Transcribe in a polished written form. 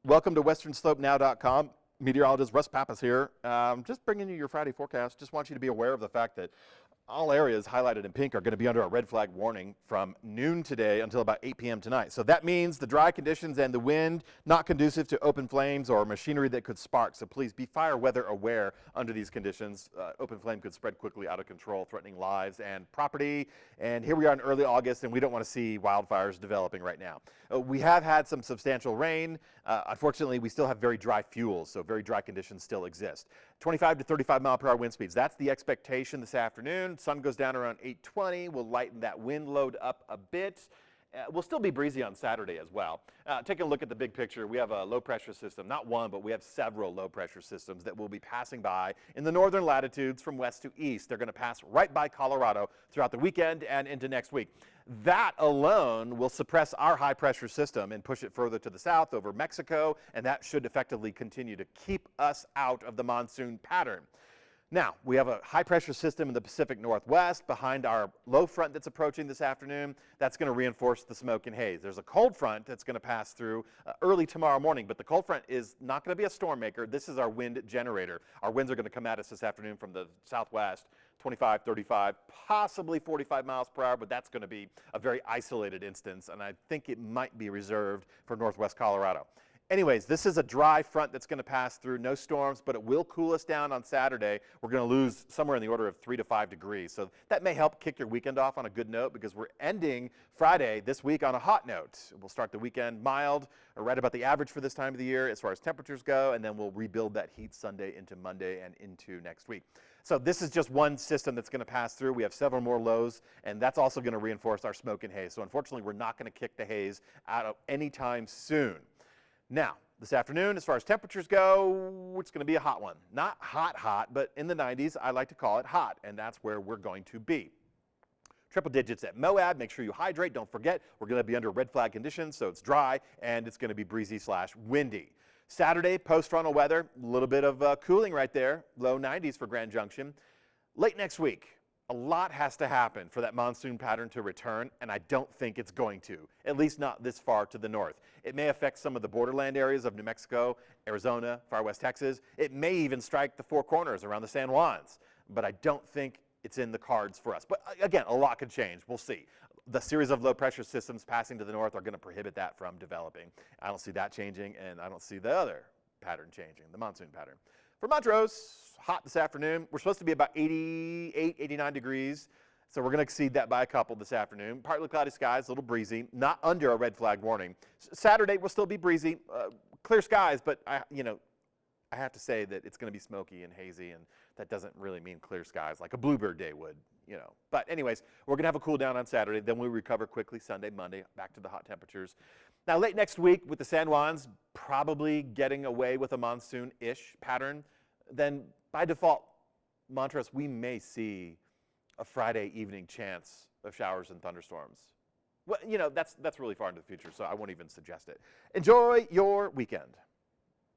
Welcome to westernslopennow.com. Meteorologist Russ Pappas here. Just bringing you your Friday forecast. Just want you to be aware of the fact that all areas highlighted in pink are going to be under a red flag warning from noon today until about 8 p.m. tonight. So that means the dry conditions and the wind not conducive to open flames or machinery that could spark. So please be fire weather aware under these conditions. Open flame could spread quickly out of control, threatening lives and property. And here we are in early August, and we don't want to see wildfires developing right now. We have had some substantial rain. Unfortunately, we still have very dry fuels, so very dry conditions still exist. 25 to 35 mile per hour wind speeds. That's the expectation this afternoon. Sun goes down around 8:20. We'll lighten that wind load up a bit. We'll still be breezy on Saturday as well. Taking a look at the big picture, we have a low pressure system, not one, but we have several low pressure systems that will be passing by in the northern latitudes from west to east. They're going to pass right by Colorado throughout the weekend and into next week. That alone will suppress our high pressure system and push it further to the south over Mexico, and that should effectively continue to keep us out of the monsoon pattern. Now, we have a high-pressure system in the Pacific Northwest behind our low front that's approaching this afternoon. That's going to reinforce the smoke and haze. There's a cold front that's going to pass through early tomorrow morning, but the cold front is not going to be a storm maker. This is our wind generator. Our winds are going to come at us this afternoon from the southwest, 25, 35, possibly 45 miles per hour, but that's going to be a very isolated instance, and I think it might be reserved for northwest Colorado. Anyways, this is a dry front that's going to pass through. No storms, but it will cool us down on Saturday. We're going to lose somewhere in the order of 3 to 5 degrees. So that may help kick your weekend off on a good note because we're ending Friday this week on a hot note. We'll start the weekend mild, or right about the average for this time of the year as far as temperatures go, and then we'll rebuild that heat Sunday into Monday and into next week. So this is just one system that's going to pass through. We have several more lows, and that's also going to reinforce our smoke and haze. So unfortunately, we're not going to kick the haze out of anytime soon. Now, this afternoon, as far as temperatures go, it's going to be a hot one. Not hot, hot, but in the 90s, I like to call it hot, and that's where we're going to be. Triple digits at Moab. Make sure you hydrate. Don't forget, we're going to be under red flag conditions, so it's dry, and it's going to be breezy/windy. Saturday, post-frontal weather, a little bit of cooling right there, low 90s for Grand Junction. Late next week, a lot has to happen for that monsoon pattern to return, and I don't think it's going to, at least not this far to the north. It may affect some of the borderland areas of New Mexico, Arizona, far west Texas. It may even strike the Four Corners around the San Juans, but I don't think it's in the cards for us. But again, a lot could change. We'll see. The series of low pressure systems passing to the north are going to prohibit that from developing. I don't see that changing, and I don't see the other pattern changing, the monsoon pattern. For Montrose, hot this afternoon. We're supposed to be about 88, 89 degrees. So we're going to exceed that by a couple this afternoon. Partly cloudy skies, a little breezy, not under a red flag warning. Saturday will still be breezy, clear skies, but I have to say that it's going to be smoky and hazy, and that doesn't really mean clear skies like a bluebird day would, But anyways, we're going to have a cool down on Saturday. Then we recover quickly Sunday, Monday, back to the hot temperatures. Now, late next week with the San Juans probably getting away with a monsoon-ish pattern, then by default, Montrose, we may see a Friday evening chance of showers and thunderstorms. Well, that's really far into the future, so I won't even suggest it. Enjoy your weekend.